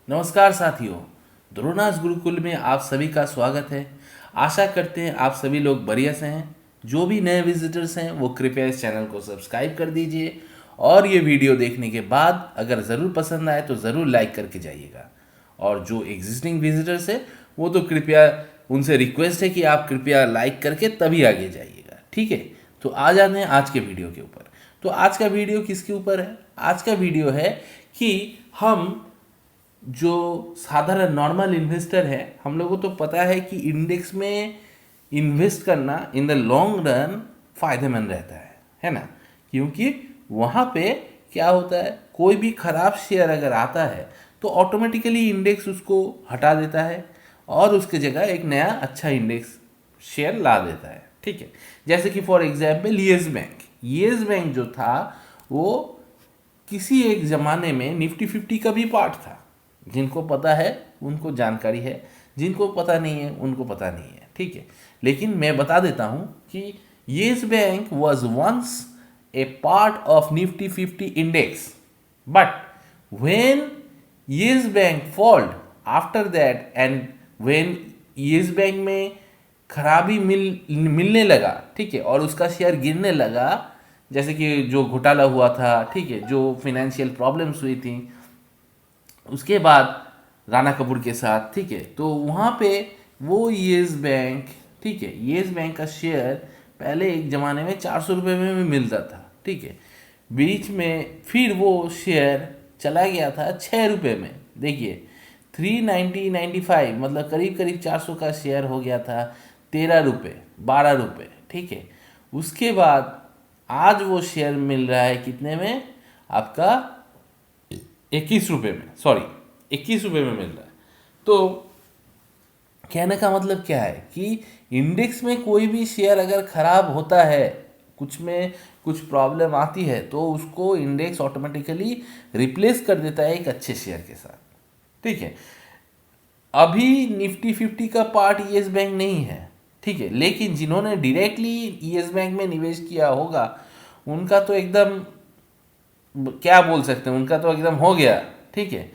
नमस्कार साथियों, द्रोणास गुरुकुल में आप सभी का स्वागत है। आशा करते हैं आप सभी लोग बढ़िया से हैं। जो भी नए विजिटर्स हैं वो कृपया इस चैनल को सब्सक्राइब कर दीजिए और ये वीडियो देखने के बाद अगर ज़रूर पसंद आए तो ज़रूर लाइक करके जाइएगा। और जो एग्जिस्टिंग विजिटर्स हैं वो तो कृपया उनसे रिक्वेस्ट है कि आप कृपया लाइक करके तभी आगे जाइएगा, ठीक है। तो आ जाते हैं आज के वीडियो के ऊपर। तो आज का वीडियो किसके ऊपर है? आज का वीडियो है कि हम जो साधारण नॉर्मल इन्वेस्टर है, हम लोगों को तो पता है कि इंडेक्स में इन्वेस्ट करना इन द लॉन्ग रन फायदेमंद रहता है ना। क्योंकि वहाँ पे क्या होता है, कोई भी खराब शेयर अगर आता है तो ऑटोमेटिकली इंडेक्स उसको हटा देता है और उसके जगह एक नया अच्छा इंडेक्स शेयर ला देता है, ठीक है। जैसे कि फॉर एग्जाम्पल येस बैंक जो था वो किसी एक ज़माने में निफ्टी 50 का भी पार्ट था। जिनको पता है उनको जानकारी है, जिनको पता नहीं है उनको पता नहीं है, ठीक है। लेकिन मैं बता देता हूँ कि Yes Bank was once a part of Nifty 50 index, but when Yes Bank fold after that and when Yes Bank में खराबी मिलने लगा, ठीक है, और उसका शेयर गिरने लगा, जैसे कि जो घोटाला हुआ था, ठीक है, जो फिनेंशियल प्रॉब्लम्स हुई थी उसके बाद राणा कपूर के साथ, ठीक है, तो वहाँ पे वो येस बैंक, ठीक है, येस बैंक का शेयर पहले एक ज़माने में 400 रुपये में भी मिलता था, ठीक है। बीच में फिर वो शेयर चला गया था 6 रुपये में। देखिए 390-95 मतलब करीब करीब 400 का शेयर हो गया था 13 रुपये, 12 रुपये, ठीक है। उसके बाद आज वो शेयर मिल रहा है कितने में? आपका 21 रुपये में, सॉरी 21 रुपये में मिल रहा है। तो कहने का मतलब क्या है कि इंडेक्स में कोई भी शेयर अगर खराब होता है, कुछ में कुछ प्रॉब्लम आती है, तो उसको इंडेक्स ऑटोमेटिकली रिप्लेस कर देता है एक अच्छे शेयर के साथ, ठीक है। अभी निफ्टी 50 का पार्ट येस बैंक नहीं है, ठीक है, लेकिन जिन्होंने डायरेक्टली येस बैंक में निवेश किया होगा उनका तो एकदम क्या बोल सकते हैं, उनका तो एकदम हो गया, ठीक है।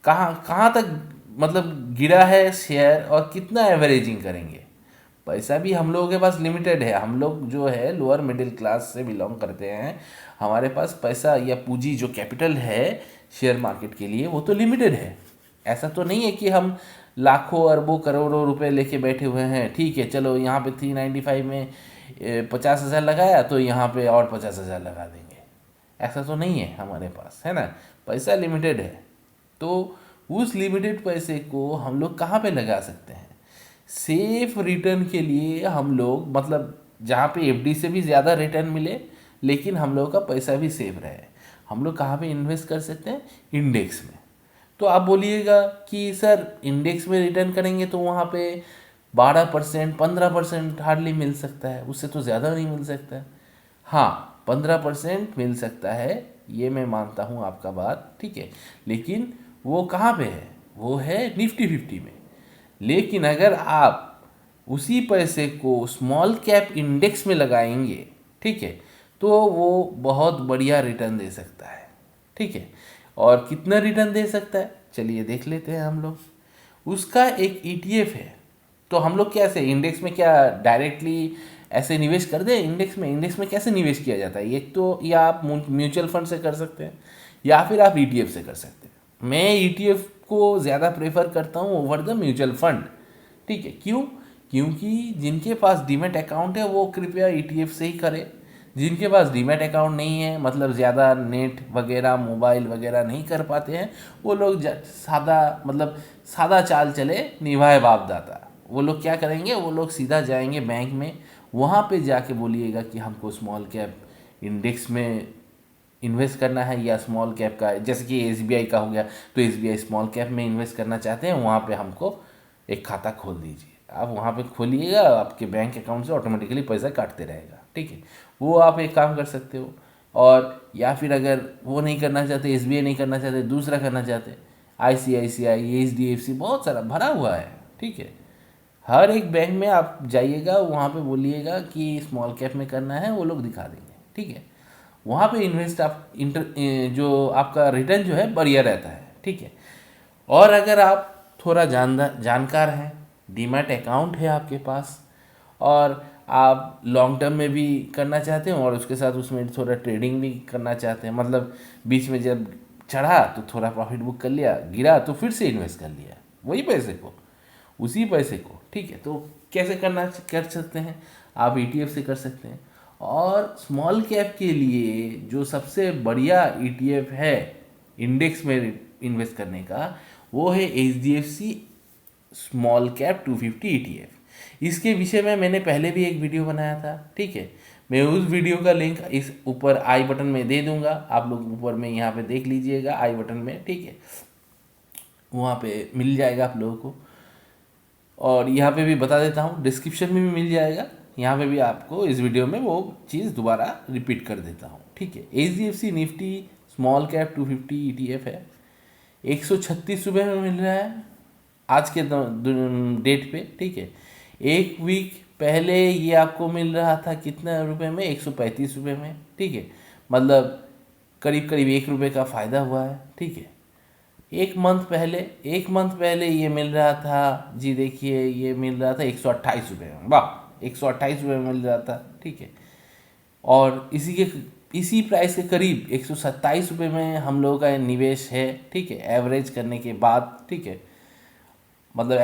कहाँ कहाँ तक मतलब गिरा है शेयर और कितना एवरेजिंग करेंगे? पैसा भी हम लोगों के पास लिमिटेड है। हम लोग जो है लोअर मिडिल क्लास से बिलोंग करते हैं। हमारे पास पैसा या पूंजी जो कैपिटल है शेयर मार्केट के लिए वो तो लिमिटेड है। ऐसा तो नहीं है कि हम लाखों अरबों करोड़ों रुपए लेके बैठे हुए हैं, ठीक है, चलो यहाँ पे 395 में 50,000 लगाया तो यहाँ पे और 50,000 लगा देंगे। ऐसा तो नहीं है हमारे पास, है ना। पैसा लिमिटेड है, तो उस लिमिटेड पैसे को हम लोग कहाँ पे लगा सकते हैं? सेफ रिटर्न के लिए हम लोग, मतलब जहाँ पे एफडी से भी ज़्यादा रिटर्न मिले लेकिन हम लोग का पैसा भी सेफ रहे, हम लोग कहाँ पे इन्वेस्ट कर सकते हैं? इंडेक्स में। तो आप बोलिएगा कि सर इंडेक्स में रिटर्न करेंगे तो वहाँ पे 12% 15% हार्डली मिल सकता है, उससे तो ज़्यादा नहीं मिल सकता है। हाँ, 15% मिल सकता है, ये मैं मानता हूँ आपका बात, ठीक है। लेकिन वो कहाँ पे है? वो है निफ्टी 50 में। लेकिन अगर आप उसी पैसे को स्मॉल कैप इंडेक्स में लगाएंगे, ठीक है, तो वो बहुत बढ़िया रिटर्न दे सकता है, ठीक है। और कितना रिटर्न दे सकता है चलिए देख लेते हैं हम लोग। उसका एक ईटीएफ है। तो हम लोग कैसे इंडेक्स में क्या डायरेक्टली ऐसे निवेश कर दें? इंडेक्स में कैसे निवेश किया जाता है? एक तो या आप म्यूचुअल फंड से कर सकते हैं या फिर आप ईटीएफ से कर सकते हैं। मैं ईटीएफ को ज़्यादा प्रेफर करता हूँ ओवर द म्यूचुअल फंड, ठीक है। क्यों? क्योंकि जिनके पास डीमैट अकाउंट है वो कृपया ईटीएफ से ही करें। जिनके पास डीमैट अकाउंट नहीं है, मतलब ज़्यादा नेट वगैरह मोबाइल वगैरह नहीं कर पाते हैं, वो लोग सादा मतलब सादा चाल चले निभाए बाप दाता। वो लोग क्या करेंगे? वो लोग सीधा जाएंगे बैंक में, वहाँ पे जाके बोलिएगा कि हमको स्मॉल कैप इंडेक्स में इन्वेस्ट करना है या स्मॉल कैप का, जैसे कि एसबीआई का हो गया, तो एसबीआई स्मॉल कैप में इन्वेस्ट करना चाहते हैं, वहाँ पे हमको एक खाता खोल दीजिए। आप वहाँ पे खोलिएगा, आपके बैंक अकाउंट से ऑटोमेटिकली पैसा काटते रहेगा, ठीक है। वो आप एक काम कर सकते हो। और या फिर अगर वो नहीं करना चाहते, एसबीआई नहीं करना चाहते, दूसरा करना चाहते, आईसीआईसीआई, एचडीएफसी बहुत सारा भरा हुआ है, ठीक है। हर एक बैंक में आप जाइएगा, वहाँ पे बोलिएगा कि स्मॉल कैप में करना है, वो लोग दिखा देंगे, ठीक है। वहाँ पे इन्वेस्ट आप जो आपका रिटर्न जो है बढ़िया रहता है, ठीक है। और अगर आप थोड़ा जानकार हैं, डीमैट अकाउंट है आपके पास, और आप लॉन्ग टर्म में भी करना चाहते हैं और उसके साथ उसमें थोड़ा ट्रेडिंग भी करना चाहते हैं, मतलब बीच में जब चढ़ा तो थोड़ा प्रॉफिट बुक कर लिया, गिरा तो फिर से इन्वेस्ट कर लिया वही पैसे को, उसी पैसे को, ठीक है। तो कैसे कर सकते हैं आप, ईटीएफ से कर सकते हैं। और स्मॉल कैप के लिए जो सबसे बढ़िया ईटीएफ है इंडेक्स में इन्वेस्ट करने का, वो है HDFC स्मॉल कैप 250 ETF। इसके विषय में मैंने पहले भी एक वीडियो बनाया था, ठीक है। मैं उस वीडियो का लिंक इस ऊपर आई बटन में दे दूंगा, आप लोग ऊपर में यहाँ पे देख लीजिएगा आई बटन में, ठीक है, वहाँ पे मिल जाएगा आप लोगों को। और यहाँ पे भी बता देता हूँ, डिस्क्रिप्शन में भी मिल जाएगा, यहाँ पे भी आपको इस वीडियो में वो चीज़ दोबारा रिपीट कर देता हूँ, ठीक है। HDFC Nifty small cap 250 ETF है, 136 रुपये में मिल रहा है आज के डेट पे, ठीक है। एक वीक पहले ये आपको मिल रहा था कितना रुपए में, 135 रुपये में, ठीक है। मतलब करीब करीब 1 रुपये का फ़ायदा हुआ है, ठीक है। एक मंथ पहले ये मिल रहा था जी, देखिए ये मिल रहा था 128 रुपये में, वाह 128 रुपये में मिल रहा था, ठीक है। और इसी प्राइस के करीब 127 रुपये में हम लोगों का निवेश है, ठीक है, एवरेज करने के बाद, ठीक है। मतलब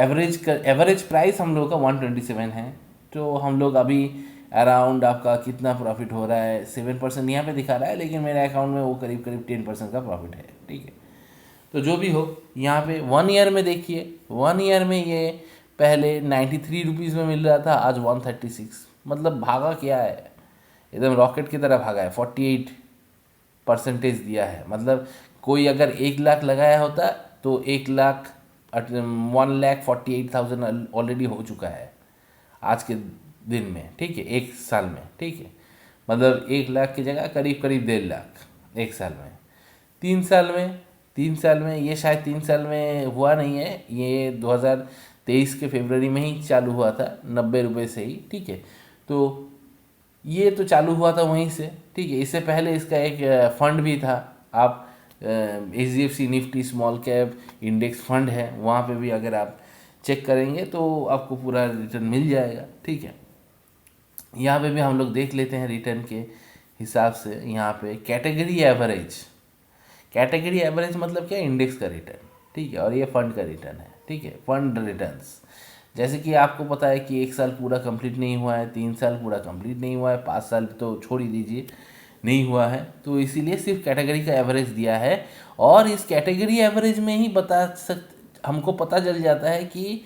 एवरेज प्राइस हम लोगों का 127 है। तो हम लोग अभी अराउंड आपका कितना प्रॉफिट हो रहा है, 7% यहाँ पे दिखा रहा है, लेकिन मेरे अकाउंट में वो करीब करीब 10% का प्रॉफिट है, ठीक है। तो जो भी हो, यहाँ पे 1 ईयर में देखिए, 1 ईयर में ये पहले 93 रुपीज़ में मिल रहा था, आज 136, मतलब भागा क्या है, एकदम रॉकेट की तरह भागा है, 48% दिया है। मतलब कोई अगर 1 लाख लगाया होता तो 1,48,000 ऑलरेडी हो चुका है आज के दिन में, ठीक है, 1 साल में, ठीक है। मतलब 1 लाख की जगह करीब करीब 1.5 लाख 1 साल में। 3 साल में ये शायद 3 साल में हुआ नहीं है, ये 2023 के फरवरी में ही चालू हुआ था 90 रुपये से ही, ठीक है। तो ये तो चालू हुआ था वहीं से, ठीक है। इससे पहले इसका एक फंड भी था, आप HDFC Nifty small cap index fund है, वहाँ पे भी अगर आप चेक करेंगे तो आपको पूरा रिटर्न मिल जाएगा, ठीक है। यहाँ पे भी हम लोग देख लेते हैं रिटर्न के हिसाब से। यहाँ पे कैटेगरी एवरेज मतलब क्या, इंडेक्स का रिटर्न, ठीक है, और ये फंड का रिटर्न है, ठीक है, फंड रिटर्न्स। जैसे कि आपको पता है कि 1 साल पूरा कंप्लीट नहीं हुआ है, 3 साल पूरा कंप्लीट नहीं हुआ है, 5 साल तो छोड़ ही दीजिए नहीं हुआ है, तो इसीलिए सिर्फ कैटेगरी का एवरेज दिया है। और इस कैटेगरी एवरेज में ही हमको पता चल जाता है कि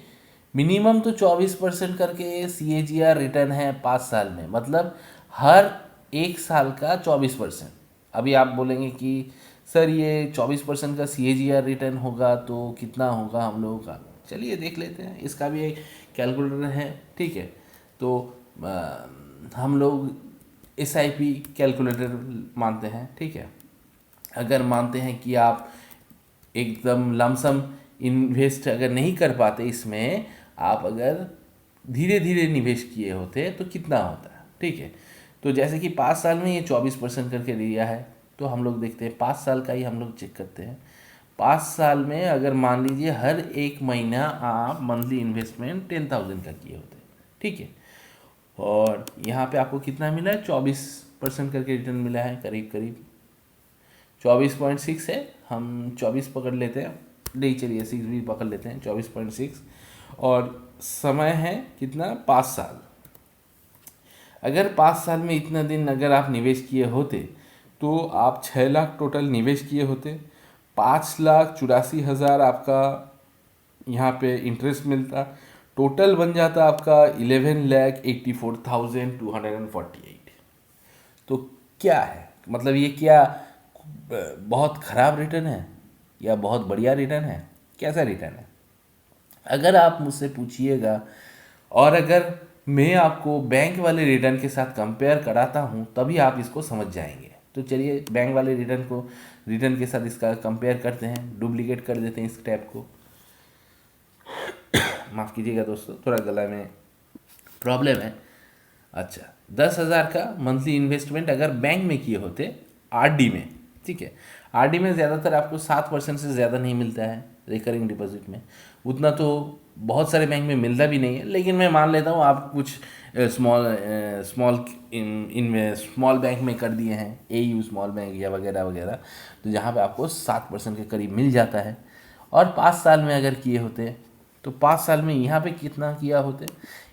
मिनिमम तो 24% करके CAGR रिटर्न है 5 साल में, मतलब हर 1 साल का 24%। अभी आप बोलेंगे कि सर ये 24% का CAGR रिटर्न होगा तो कितना होगा हम लोगों का, चलिए देख लेते हैं। इसका भी एक कैलकुलेटर है, ठीक है। तो हम लोग SIP कैलकुलेटर मानते हैं, ठीक है। अगर मानते हैं कि आप एकदम लमसम इन्वेस्ट अगर नहीं कर पाते इसमें, आप अगर धीरे धीरे निवेश किए होते तो कितना होता है, ठीक है। तो जैसे कि 5 साल में ये 24% करके दिया है, तो हम लोग देखते हैं 5 साल का ही हम लोग चेक करते हैं। 5 साल में अगर मान लीजिए हर एक महीना आप मंथली इन्वेस्टमेंट 10,000 का किए होते, ठीक है। और यहाँ पे आपको कितना मिला है, 24% करके रिटर्न मिला है, करीब करीब 24.6 है, हम 24 पकड़ लेते हैं, नहीं चलिए 6 भी पकड़ लेते हैं, 24.6। और समय है कितना, 5 साल। अगर 5 साल में इतना दिन अगर आप निवेश किए होते तो आप 6 लाख टोटल निवेश किए होते, 5,84,000 आपका यहाँ पे इंटरेस्ट मिलता, टोटल बन जाता आपका 11,84,248। तो क्या है, मतलब ये क्या बहुत ख़राब रिटर्न है या बहुत बढ़िया रिटर्न है, कैसा रिटर्न है? अगर आप मुझसे पूछिएगा और अगर मैं आपको बैंक वाले रिटर्न के साथ कंपेयर कराता हूँ तभी आप इसको समझ जाएंगे। तो चलिए बैंक वाले रिटर्न के साथ इसका कंपेयर करते हैं, डुप्लीकेट कर देते हैं इस टैब को। माफ़ कीजिएगा दोस्तों, थोड़ा गला में प्रॉब्लम है। अच्छा, 10,000 का मंथली इन्वेस्टमेंट अगर बैंक में किए होते RD में, ठीक है, RD में ज़्यादातर आपको 7% से ज़्यादा नहीं मिलता है, रिकरिंग डिपॉजिट में। उतना तो बहुत सारे बैंक में मिलता भी नहीं है, लेकिन मैं मान लेता हूँ आप कुछ small small in small bank में कर दिए हैं, एयू स्मॉल बैंक या वगैरह वगैरह, तो जहाँ पे आपको 7% के करीब मिल जाता है। और 5 साल में अगर किए होते तो 5 साल में यहाँ पे कितना किया होते,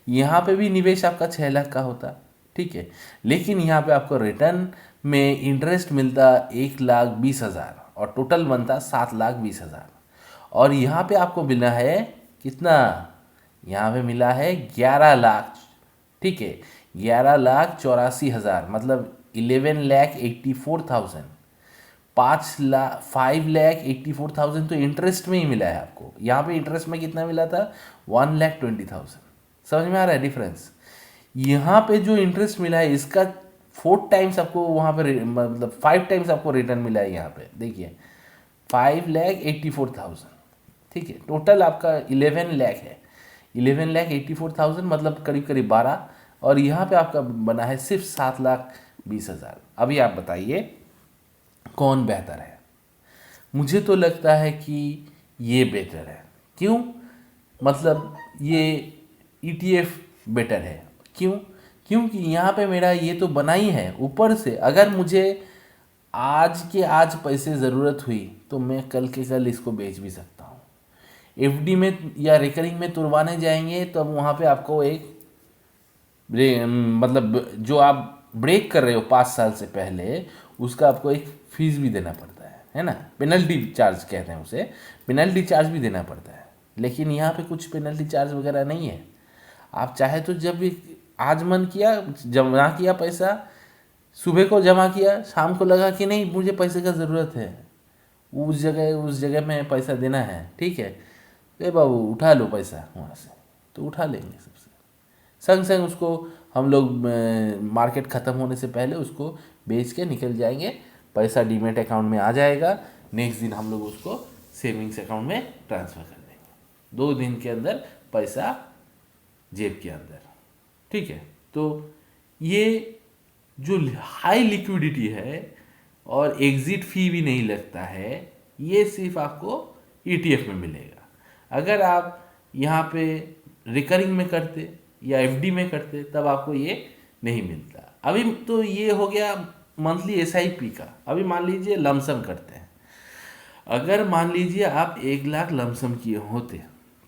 यहाँ पे भी निवेश आपका 6 लाख का होता, ठीक है। लेकिन यहाँ पे आपको रिटर्न में इंटरेस्ट मिलता 1,20,000 और टोटल बनता 7,20,000। और यहाँ पे आपको मिला है कितना, यहाँ पे मिला है 11 लाख, ठीक है, 11,84,000, मतलब 11,84,000। 5,84,000 तो इंटरेस्ट में ही मिला है आपको। यहाँ पे इंटरेस्ट में कितना मिला था, 1,20,000। समझ में आ रहा है डिफरेंस। यहाँ पे जो इंटरेस्ट मिला है इसका 4 टाइम्स आपको वहाँ पे मतलब 5 टाइम्स आपको रिटर्न मिला है। यहाँ पे देखिए 5,84,000, ठीक है, टोटल आपका 11 लाख है। 11,84,000 मतलब करीब करीब 12, और यहाँ पे आपका बना है सिर्फ 7,20,000। अभी आप बताइए कौन बेहतर है। मुझे तो लगता है कि ये बेटर है। क्यों, मतलब ये ईटीएफ बेटर है। क्यों, क्योंकि यहाँ पे मेरा ये तो बना ही है, ऊपर से अगर मुझे आज के आज पैसे ज़रूरत हुई तो मैं कल के कल इसको बेच भी सकता हूँ। एफडी में या रिकरिंग में तुड़वाने जाएंगे तो अब वहाँ पे आपको एक मतलब जो आप ब्रेक कर रहे हो 5 साल से पहले, उसका आपको एक फीस भी देना पड़ता है ना, पेनल्टी चार्ज कहते हैं उसे, पेनल्टी चार्ज भी देना पड़ता है। लेकिन यहाँ पे कुछ पेनल्टी चार्ज वगैरह नहीं है। आप चाहे तो जब भी आज मन किया जमा किया पैसा, सुबह को जमा किया, शाम को लगा कि नहीं मुझे पैसे का ज़रूरत है, उस जगह में पैसा देना है, ठीक है, ए बाबू उठा लो पैसा वहाँ से, तो उठा लेंगे सबसे। संग संग उसको हम लोग मार्केट ख़त्म होने से पहले उसको बेच के निकल जाएंगे, पैसा डीमेट अकाउंट में आ जाएगा, नेक्स्ट दिन हम लोग उसको सेविंग्स अकाउंट में ट्रांसफ़र कर देंगे, 2 दिन के अंदर पैसा जेब के अंदर, ठीक है। तो ये जो हाई लिक्विडिटी है और एग्ज़िट फ़ी भी नहीं लगता है, ये सिर्फ आपको ईटीएफ में मिलेगा। अगर आप यहाँ पे रिकरिंग में करते या एफडी में करते तब आपको ये नहीं मिलता। अभी तो ये हो गया मंथली एसआईपी का। अभी मान लीजिए लमसम करते हैं, अगर मान लीजिए आप 1 लाख लमसम किए होते,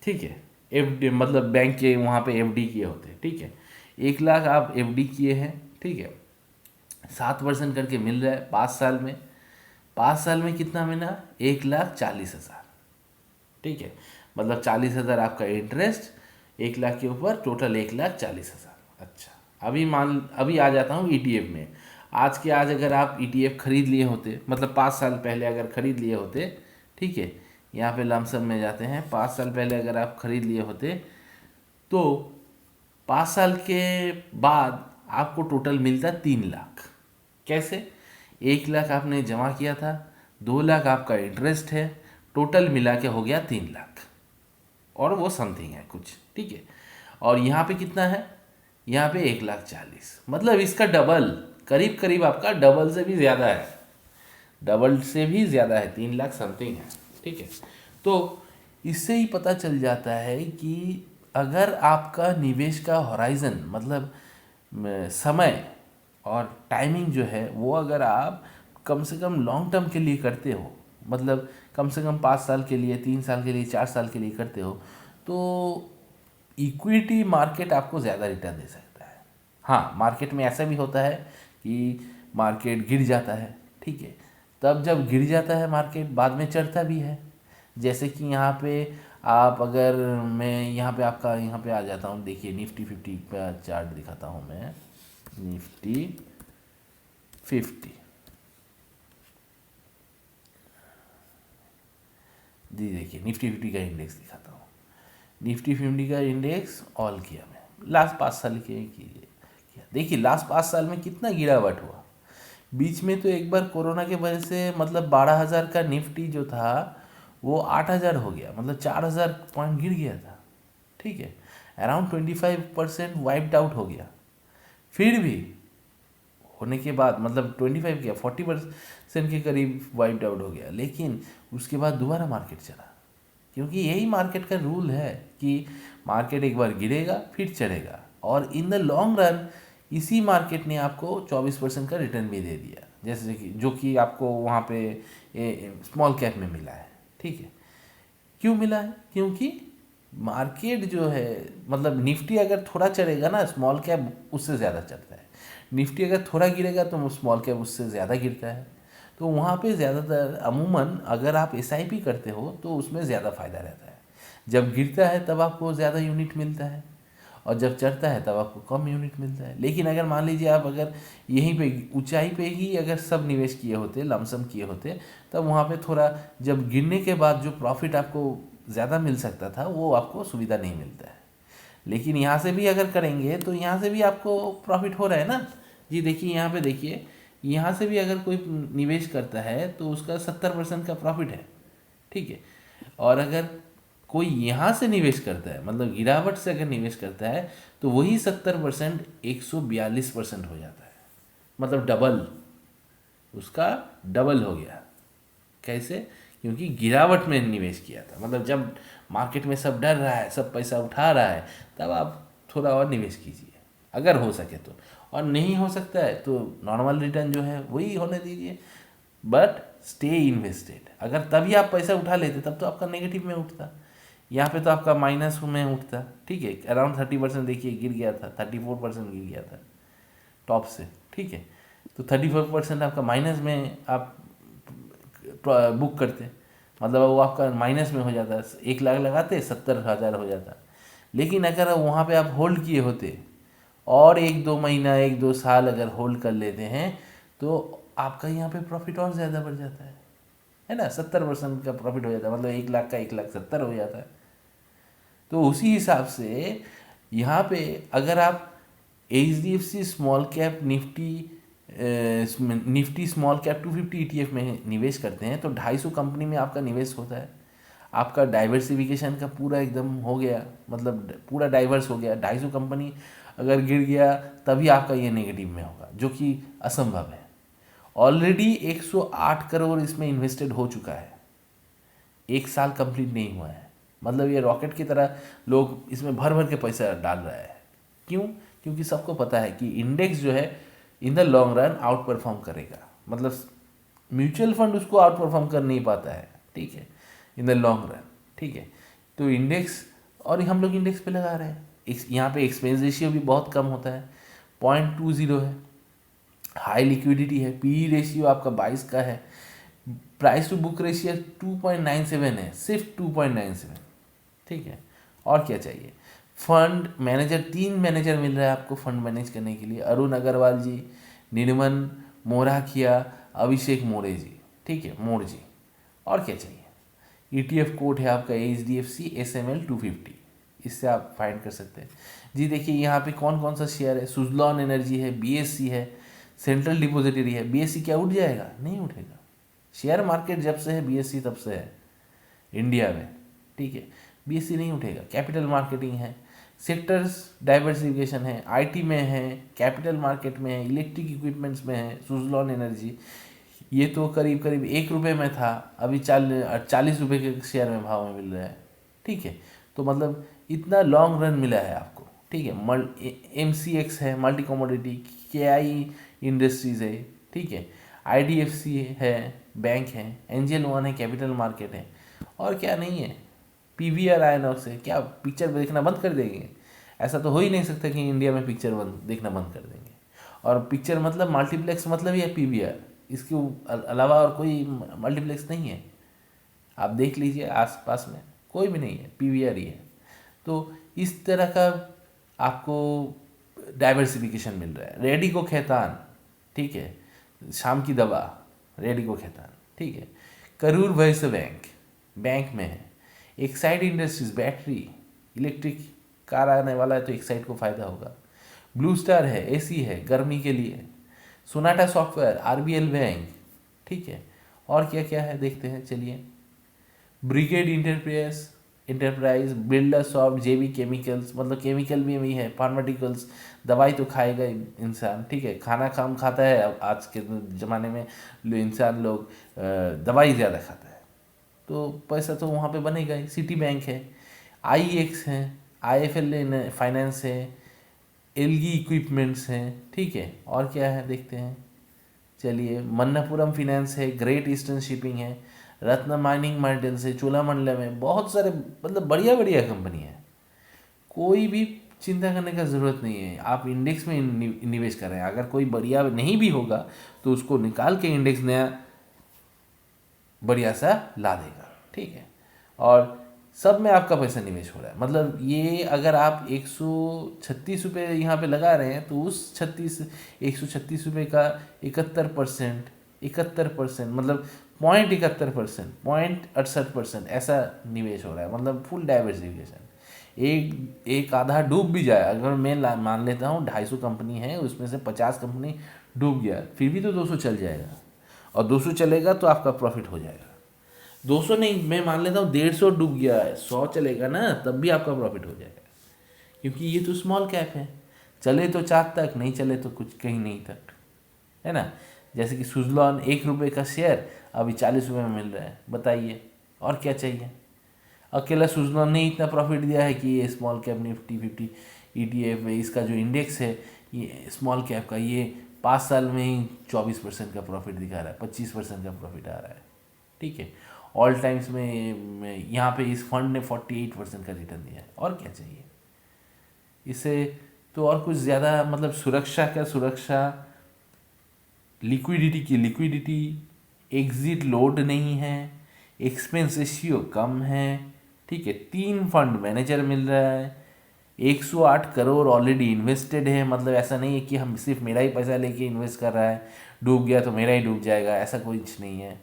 ठीक है, एफडी मतलब बैंक के वहाँ पे एफडी किए होते, ठीक है, 1 लाख आप एफडी किए हैं, ठीक है, 7% करके मिल रहा है 5 साल में। 5 साल में कितना मिला, 1,40,000, ठीक है, मतलब 40,000 आपका इंटरेस्ट 1 लाख के ऊपर, टोटल 1,40,000। अच्छा, अभी आ जाता हूँ ईटीएफ में। आज के आज अगर आप ईटीएफ खरीद लिए होते, मतलब 5 साल पहले अगर खरीद लिए होते, ठीक है, यहाँ पे लमसम में जाते हैं, 5 साल पहले अगर आप खरीद लिए होते तो 5 साल के बाद आपको टोटल मिलता 3 लाख। कैसे, 1 लाख आपने जमा किया था, 2 लाख आपका इंटरेस्ट है, टोटल मिला के हो गया 3 लाख और वो समथिंग है कुछ, ठीक है। और यहाँ पे कितना है, यहाँ पे 1,40,000, मतलब इसका डबल, करीब करीब आपका डबल से भी ज़्यादा है, डबल से भी ज़्यादा है, 3 लाख समथिंग है, ठीक है। तो इससे ही पता चल जाता है कि अगर आपका निवेश का हॉराइजन मतलब समय और टाइमिंग जो है वो अगर आप कम से कम लॉन्ग टर्म के लिए करते हो, मतलब कम से कम 5 साल के लिए, 3 साल के लिए, 4 साल के लिए करते हो, तो इक्विटी मार्केट आपको ज़्यादा रिटर्न दे सकता है। हाँ, मार्केट में ऐसा भी होता है कि मार्केट गिर जाता है, ठीक है, तब जब गिर जाता है मार्केट बाद में चढ़ता भी है। जैसे कि यहाँ पे आप अगर मैं यहाँ पे आपका यहाँ पे आ जाता हूँ, देखिए निफ्टी 50 का चार्ट दिखाता हूँ मैं, निफ्टी 50 जी, देखिए निफ्टी 50 का इंडेक्स दिखाता हूँ। निफ्टी 50 का इंडेक्स ऑल किया मैं, लास्ट 5 साल के किया, देखिए लास्ट 5 साल में कितना गिरावट हुआ। बीच में तो एक बार कोरोना के वजह से मतलब 12,000 का निफ्टी जो था वो 8,000 हो गया, मतलब 4,000 पॉइंट गिर गया था, ठीक है, अराउंड 25% वाइप्ड आउट हो गया। फिर भी होने के बाद मतलब 25 क्या 40% के करीब वाइप्ड आउट हो गया, लेकिन उसके बाद दोबारा मार्केट चला, क्योंकि यही मार्केट का रूल है कि मार्केट एक बार गिरेगा फिर चढ़ेगा, और इन द लॉन्ग रन इसी मार्केट ने आपको 24% का रिटर्न भी दे दिया, जैसे कि जो कि आपको वहाँ पे स्मॉल कैप में मिला है। ठीक है, क्यों मिला है? क्योंकि मार्केट जो है, मतलब निफ्टी अगर थोड़ा चढ़ेगा ना, स्मॉल कैप उससे ज़्यादा चढ़ता है। निफ्टी अगर थोड़ा गिरेगा तो स्मॉल कैप उससे ज़्यादा गिरता है। तो वहाँ पे ज़्यादातर अमूमन अगर आप एसआईपी करते हो तो उसमें ज़्यादा फ़ायदा रहता है। जब गिरता है तब आपको ज़्यादा यूनिट मिलता है, और जब चढ़ता है तब आपको कम यूनिट मिलता है। लेकिन अगर मान लीजिए आप अगर यहीं पे ऊंचाई पे ही अगर सब निवेश किए होते, लमसम किए होते, तब वहाँ पे थोड़ा जब गिरने के बाद जो प्रॉफिट आपको ज़्यादा मिल सकता था वो आपको सुविधा नहीं मिलता है। लेकिन यहाँ से भी अगर करेंगे तो यहाँ से भी आपको प्रॉफिट हो रहा है ना जी। देखिए यहाँ पे, देखिए यहाँ से भी अगर कोई निवेश करता है तो उसका 70% का प्रॉफिट है। ठीक है, और अगर कोई यहाँ से निवेश करता है, मतलब गिरावट से अगर निवेश करता है, तो वही 70% 142% हो जाता है, मतलब डबल, उसका डबल हो गया। कैसे? क्योंकि गिरावट में निवेश किया था, मतलब जब मार्केट में सब डर रहा है, सब पैसा उठा रहा है, तब आप थोड़ा और निवेश कीजिए अगर हो सके तो, और नहीं हो सकता है तो नॉर्मल रिटर्न जो है वही होने दीजिए, बट स्टे इन्वेस्टेड। अगर तभी आप पैसा उठा लेते तब तो आपका नेगेटिव में उठता, यहाँ पे तो आपका माइनस में उठता। ठीक है, अराउंड 30% देखिए गिर गया था, 34% गिर गया था टॉप से। ठीक है, तो 34% आपका माइनस में आप बुक करते, मतलब वो आपका माइनस में हो जाता। 1 लाख लगाते 70,000 हो जाता। लेकिन अगर वहाँ पे आप होल्ड किए होते और 1-2 महीना 1-2 साल अगर होल्ड कर लेते हैं तो आपका यहाँ पे प्रॉफिट और ज़्यादा बढ़ जाता है ना। 70% का प्रॉफिट हो जाता है, मतलब 1 लाख का 1,70,000 हो जाता है। तो उसी हिसाब से यहाँ पे अगर आप HDFC small cap Nifty small cap 250 ETF में निवेश करते हैं तो 250 कंपनी में आपका निवेश होता है। आपका डाइवर्सिफिकेशन का पूरा एकदम हो गया, मतलब पूरा डाइवर्स हो गया। 250 कंपनी अगर गिर गया तभी आपका ये नेगेटिव में होगा, जो कि असंभव है। ऑलरेडी 108 करोड़ इसमें इन्वेस्टेड हो चुका है, 1 साल कंप्लीट नहीं हुआ है। मतलब ये रॉकेट की तरह लोग इसमें भर भर के पैसा डाल रहा है। क्यों? क्योंकि सबको पता है कि इंडेक्स जो है in the long run out perform करेगा, मतलब म्यूचुअल फंड उसको आउट परफॉर्म कर नहीं पाता है। ठीक है, इन द लॉन्ग रन। ठीक है, तो इंडेक्स, और हम लोग इंडेक्स पे लगा रहे हैं। यहाँ पे एक्सपेंस रेशियो भी बहुत कम होता है, 0.20 है। हाई लिक्विडिटी है, पी रेशियो आपका 22 का है। प्राइस टू बुक रेशियो 2.97 है, सिर्फ 2.97। ठीक है, और क्या चाहिए? फंड मैनेजर, 3 मैनेजर मिल रहा है आपको फंड मैनेज करने के लिए, अरुण अग्रवाल जी, निर्मन मोराखिया, अभिषेक मोरे जी। ठीक है, मोर जी। और क्या चाहिए? ETF कोड है आपका HDFC SML 250, इससे आप फाइंड कर सकते हैं जी। देखिए यहाँ पे कौन कौन सा शेयर है, सुजलॉन एनर्जी है, BSC है, सेंट्रल डिपोजिटरी है। BSC क्या उठ जाएगा? नहीं उठेगा। शेयर मार्केट जब से है BSC तब से है इंडिया में। ठीक है, BSC नहीं उठेगा। कैपिटल मार्केटिंग है, सेक्टर्स डाइवर्सिफिकेशन है, IT में है, कैपिटल मार्केट में है, इलेक्ट्रिक इक्विपमेंट्स में है। सुजलॉन एनर्जी ये तो करीब करीब 1 रुपये में था, अभी 40 रुपये के शेयर में भाव में मिल रहा है। ठीक है, तो मतलब इतना लॉन्ग रन मिला है आपको। ठीक है, MCX है, मल्टी कमोडिटी, KI इंडस्ट्रीज है। ठीक है, IDFC है, बैंक है, Angel 1 है, कैपिटल मार्केट है, और क्या नहीं है। PVR आयनॉक्स है। क्या पिक्चर देखना बंद कर देंगे? ऐसा तो हो ही नहीं सकता कि इंडिया में पिक्चर देखना बंद कर देंगे। और पिक्चर मतलब मल्टीप्लेक्स मतलब ही है PVR, इसके अलावा और कोई मल्टीप्लेक्स नहीं है। आप देख लीजिए आसपास में कोई भी नहीं है, PVR ही है। तो इस तरह का आपको डाइवर्सिफिकेशन मिल रहा है। रेडिको खैतान, ठीक है, शाम की दवा, रेडिको खैतान। ठीक है, करूर वैश्य बैंक, बैंक में है। Exide industries, battery, electric car आने वाला है तो एक्साइड को फ़ायदा होगा। ब्लू स्टार है, AC है गर्मी के लिए। Sonata software, RBL bank. ठीक है, और क्या क्या है देखते हैं चलिए। Brigade enterprise, builder soft, JB chemicals, मतलब केमिकल भी वही है, फार्माटिकल्स, दवाई तो खाएगा इंसान। ठीक है, खाना कम खाता है अब आज के ज़माने में इंसान लोग, दवाई ज़्यादा खाता है। तो पैसा तो वहाँ पे बनेगा ही। सिटी बैंक है, IEX है, IFL फाइनेंस है, एलगी इक्विपमेंट्स हैं, ठीक है। और क्या है देखते हैं, चलिए, मन्नापुरम फिनेंस है, ग्रेट ईस्टर्न शिपिंग है, रत्न माइनिंग मेटल्स है, चोलामंडलम है, बहुत सारे मतलब बढ़िया बढ़िया कंपनी है। कोई भी चिंता करने का ज़रूरत नहीं है। आप इंडेक्स में निवेश कर रहे हैं, अगर कोई बढ़िया नहीं भी होगा तो उसको निकाल के इंडेक्स नया बढ़िया सा ला देगा, ठीक है। और सब में आपका पैसा निवेश हो रहा है, मतलब ये अगर आप 136 रुपये यहाँ पे लगा रहे हैं तो उस 136 रुपये का 71%, 71% मतलब 0.71%, 0.68% ऐसा निवेश हो रहा है, मतलब फुल डाइवर्सिफिकेशन। एक आधा डूब भी जाए, अगर मैं मान लेता हूँ 250 कंपनी है, उसमें से 50 कंपनी डूब गया, फिर भी तो 200 चल जाएगा, और 200 चलेगा तो आपका प्रॉफिट हो जाएगा। 200 नहीं, मैं मान लेता हूँ 150 डूब गया है, 100 चलेगा ना, तब भी आपका प्रॉफिट हो जाएगा, क्योंकि ये तो स्मॉल कैप है। चले तो 4 तक, नहीं चले तो कुछ कहीं नहीं तक, है ना। जैसे कि सुजलॉन 1 रुपये का शेयर अभी 40 रुपये में मिल रहा है, बताइए और क्या चाहिए। अकेला सुजलॉन ने इतना प्रॉफिट दिया है कि ये स्मॉल कैप निफ्टी 50 ETF है, इसका जो इंडेक्स है ये स्मॉल कैप का, ये 5 साल में ही 24% का प्रॉफिट दिखा रहा है, 25% का प्रॉफिट आ रहा है, ठीक है। ऑल टाइम्स में यहाँ पे इस फंड ने 48% का रिटर्न दिया है, और क्या चाहिए इससे। तो और कुछ ज़्यादा मतलब सुरक्षा क्या सुरक्षा, लिक्विडिटी की लिक्विडिटी, एग्जिट लोड नहीं है, एक्सपेंस रेशियो कम है, ठीक है। 3 फंड मैनेजर मिल रहा है, 108 करोड़ ऑलरेडी इन्वेस्टेड है, मतलब ऐसा नहीं है कि हम सिर्फ मेरा ही पैसा लेके इन्वेस्ट कर रहा है, डूब गया तो मेरा ही डूब जाएगा, ऐसा कुछ नहीं है।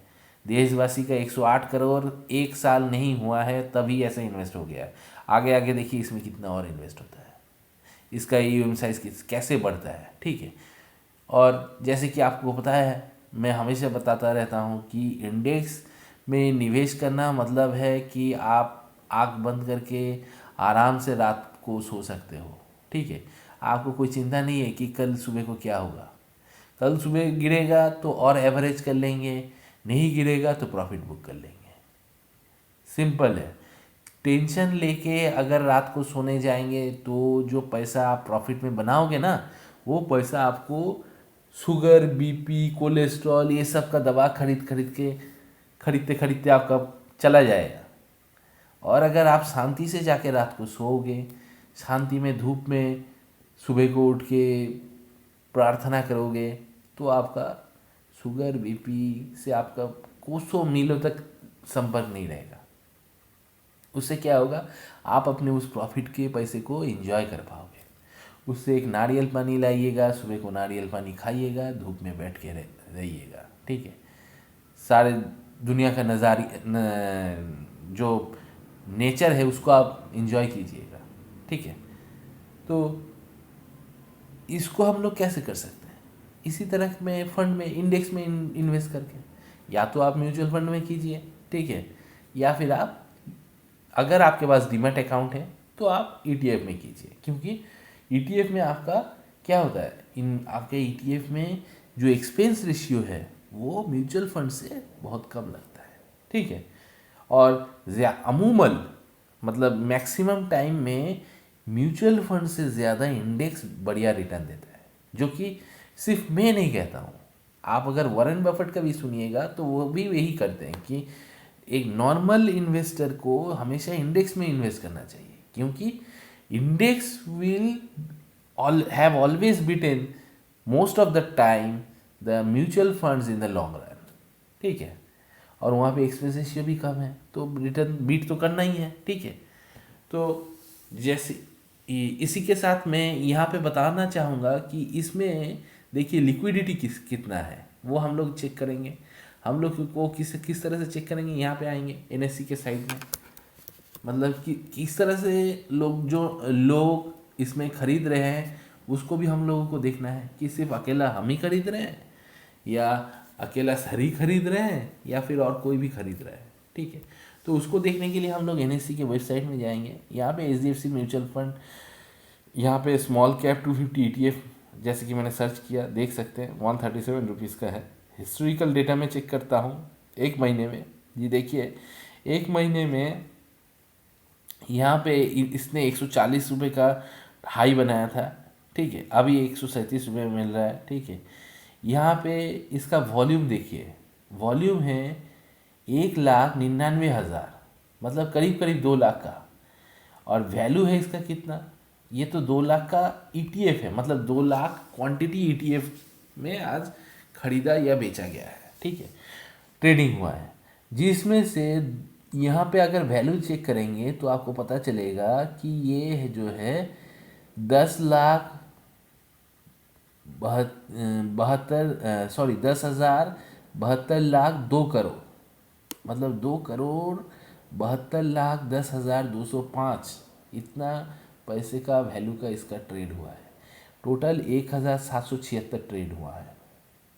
देशवासी का 108 करोड़ 1 साल नहीं हुआ है तभी ऐसा इन्वेस्ट हो गया है। आगे आगे देखिए इसमें कितना और इन्वेस्ट होता है, इसका AUM साइज कैसे बढ़ता है, ठीक है। और जैसे कि आपको पता है, मैं हमेशा बताता रहता हूँ कि इंडेक्स में निवेश करना मतलब है कि आप आँख बंद करके आराम से रात को सो सकते हो, ठीक है। आपको कोई चिंता नहीं है कि कल सुबह को क्या होगा, कल सुबह गिरेगा तो और एवरेज कर लेंगे, नहीं गिरेगा तो प्रॉफिट बुक कर लेंगे, सिंपल है। टेंशन लेके अगर रात को सोने जाएंगे तो जो पैसा आप प्रॉफिट में बनाओगे ना, वो पैसा आपको शुगर, BP, कोलेस्ट्रॉल, ये सब का दवा खरीदते खरीदते आपका चला जाएगा। और अगर आप शांति से जाके रात को सोओगे, शांति में धूप में सुबह को उठ के प्रार्थना करोगे, तो आपका शुगर, BP से आपका कोसों मीलों तक संपर्क नहीं रहेगा। उससे क्या होगा, आप अपने उस प्रॉफिट के पैसे को एंजॉय कर पाओगे। उससे एक नारियल पानी लाइएगा, सुबह को नारियल पानी खाइएगा, धूप में बैठ के रहिएगा, ठीक है। सारे दुनिया का जो नेचर है उसको आप एंजॉय कीजिएगा, ठीक है। तो इसको हम लोग कैसे कर सकते हैं, इसी तरह में फंड में, इंडेक्स में इन्वेस्ट करके, या तो आप म्यूचुअल फंड में कीजिए, ठीक है, या फिर आप, अगर आपके पास डीमैट अकाउंट है तो आप ETF में कीजिए, क्योंकि ETF में आपका क्या होता है, इन आपके ETF में जो एक्सपेंस रेशियो है वो म्यूचुअल फंड से बहुत कम लगता है, ठीक है। और अमूमन मतलब मैक्सिमम टाइम में म्यूचुअल फंड से ज़्यादा इंडेक्स बढ़िया रिटर्न देता है, जो कि सिर्फ मैं नहीं कहता हूँ। आप अगर वॉरेन बफेट का भी सुनिएगा तो वो भी यही करते हैं कि एक नॉर्मल इन्वेस्टर को हमेशा इंडेक्स में इन्वेस्ट करना चाहिए, क्योंकि index will have always beaten most of the time the mutual funds in the long run, ठीक है। और वहाँ पे एक्सपेंस रेशियो भी कम है, तो रिटर्न बीट तो करना ही है, ठीक है। तो जैसे इसी के साथ मैं यहाँ पे बताना चाहूँगा कि इसमें देखिए लिक्विडिटी कितना है वो हम लोग चेक करेंगे। हम लोग को किस तरह से चेक करेंगे, यहाँ पे आएंगे NSE के साइड में, मतलब कि किस तरह से लोग इसमें खरीद रहे हैं उसको भी हम लोगों को देखना है कि सिर्फ अकेला हम ही खरीद रहे हैं, या अकेला सर ही खरीद रहे हैं, या फिर और कोई भी खरीद रहा है, ठीक है। तो उसको देखने के लिए हम लोग NSE के वेबसाइट में जाएंगे। यहाँ पे HDFC म्यूचुअल फंड, यहाँ पे स्मॉल कैप 250 ETF, जैसे कि मैंने सर्च किया, देख सकते हैं 137 रुपीज़ का है। हिस्टोरिकल डेटा में चेक करता हूँ 1 महीने में, ये देखिए एक महीने में यहाँ पे इसने 140 रुपये का हाई बनाया था, ठीक है, अभी 137 रुपये मिल रहा है, ठीक है। यहाँ पे इसका वॉल्यूम देखिए, वॉल्यूम है 1,99,000, मतलब करीब करीब 2 लाख का। और वैल्यू है इसका कितना, ये तो 2 लाख का ETF है, मतलब 2 लाख क्वांटिटी ETF में आज खरीदा या बेचा गया है, ठीक है, ट्रेडिंग हुआ है। जिसमें से यहाँ पे अगर वैल्यू चेक करेंगे तो आपको पता चलेगा कि ये जो है 10,72,2 करोड़, मतलब 2,72,10,205, इतना पैसे का वैल्यू का इसका ट्रेड हुआ है। टोटल 1,776 ट्रेड हुआ है,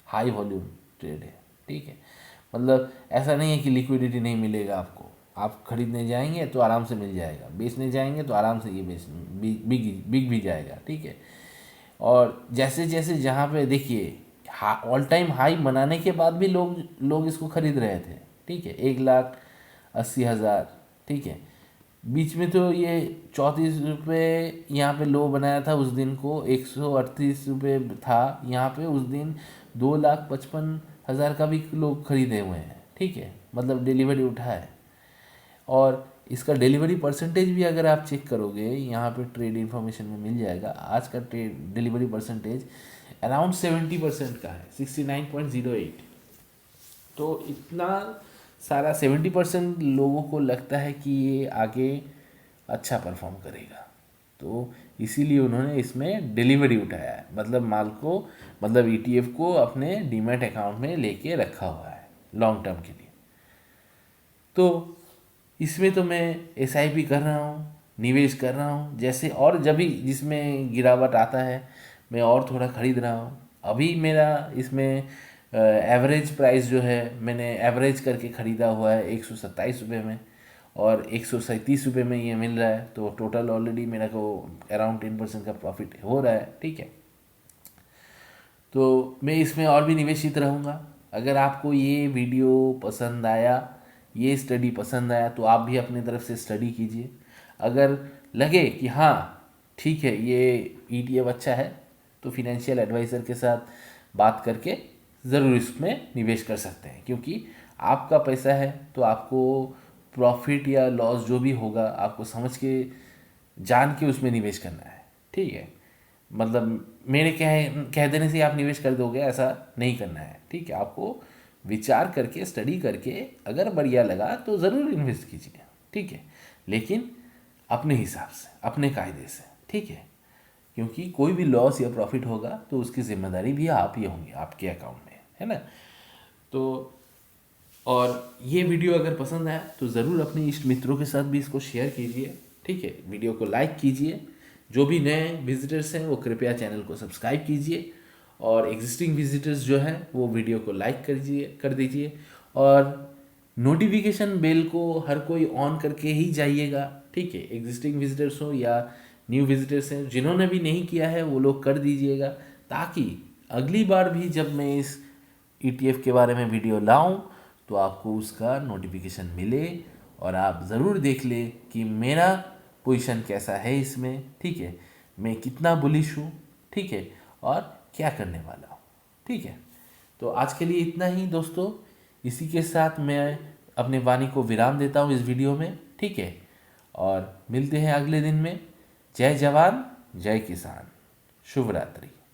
हाई वॉल्यूम ट्रेड है, ठीक है। मतलब ऐसा नहीं है कि लिक्विडिटी नहीं मिलेगा आपको, आप खरीदने जाएंगे तो आराम से मिल जाएगा, बेचने जाएंगे तो आराम से ये बिक भी जाएगा, ठीक है। और जैसे जैसे जहाँ पे देखिए ऑल टाइम हाई बनाने के बाद भी लोग इसको खरीद रहे थे, ठीक है, 1,80,000, ठीक है। बीच में तो ये 34 रुपये यहाँ पे लो बनाया था, उस दिन को 138 रुपये था यहाँ पे, उस दिन 2,55,000 का भी लोग खरीदे हुए हैं, ठीक है, मतलब डिलीवरी उठा है। और इसका डिलीवरी परसेंटेज भी अगर आप चेक करोगे, यहाँ पे ट्रेड इन्फॉर्मेशन में मिल जाएगा, आज का ट्रेड डिलीवरी परसेंटेज अराउंड 70% का है, 69.08। तो इतना सारा 70% लोगों को लगता है कि ये आगे अच्छा परफॉर्म करेगा, तो इसीलिए उन्होंने इसमें डिलीवरी उठाया है, मतलब माल को, मतलब ETF को अपने डीमैट अकाउंट में लेके रखा हुआ है लॉन्ग टर्म के लिए। तो इसमें तो मैं SIP कर रहा हूँ, निवेश कर रहा हूँ जैसे, और जब भी जिसमें गिरावट आता है मैं और थोड़ा खरीद रहा हूँ। अभी मेरा इसमें एवरेज प्राइस जो है, मैंने एवरेज करके ख़रीदा हुआ है 127 रुपये में, और 137 रुपये में ये मिल रहा है, तो टोटल ऑलरेडी मेरा को अराउंड 10% का प्रॉफिट हो रहा है, ठीक है। तो मैं इसमें और भी निवेशित रहूँगा। अगर आपको ये वीडियो पसंद आया, ये स्टडी पसंद आया, तो आप भी अपनी तरफ से स्टडी कीजिए। अगर लगे कि हाँ ठीक है ये ETF अच्छा है, तो फिनेंशियल एडवाइज़र के साथ बात करके ज़रूर इसमें निवेश कर सकते हैं, क्योंकि आपका पैसा है तो आपको प्रॉफिट या लॉस जो भी होगा आपको समझ के जान के उसमें निवेश करना है, ठीक है। मतलब मेरे कह देने से आप निवेश कर दोगे ऐसा नहीं करना है, ठीक है। आपको विचार करके स्टडी करके अगर बढ़िया लगा तो ज़रूर इन्वेस्ट कीजिए, ठीक है, लेकिन अपने हिसाब से, अपने कायदे से, ठीक है, क्योंकि कोई भी लॉस या प्रॉफिट होगा तो उसकी जिम्मेदारी भी आप ही होंगे आपके अकाउंट में, है ना। तो और ये वीडियो अगर पसंद आया तो ज़रूर अपने इष्ट मित्रों के साथ भी इसको शेयर कीजिए, ठीक है। वीडियो को लाइक कीजिए, जो भी नए विजिटर्स हैं वो कृपया चैनल को सब्सक्राइब कीजिए, और एग्जिस्टिंग विजिटर्स जो हैं वो वीडियो को लाइक कर दीजिए, और नोटिफिकेशन बेल को हर कोई ऑन करके ही जाइएगा, ठीक है। एग्जिस्टिंग विजिटर्स हो या न्यू विजिटर्स हैं, जिन्होंने भी नहीं किया है वो लोग कर दीजिएगा, ताकि अगली बार भी जब मैं इस ETF के बारे में वीडियो लाऊं तो आपको उसका नोटिफिकेशन मिले, और आप ज़रूर देख लें कि मेरा पोजीशन कैसा है इसमें, ठीक है, मैं कितना बुलिश हूँ, ठीक है, और क्या करने वाला हूँ, ठीक है। तो आज के लिए इतना ही दोस्तों, इसी के साथ मैं अपने वाणी को विराम देता हूँ इस वीडियो में, ठीक है, और मिलते हैं अगले दिन में। जय जवान जय किसान, शुभ रात्रि।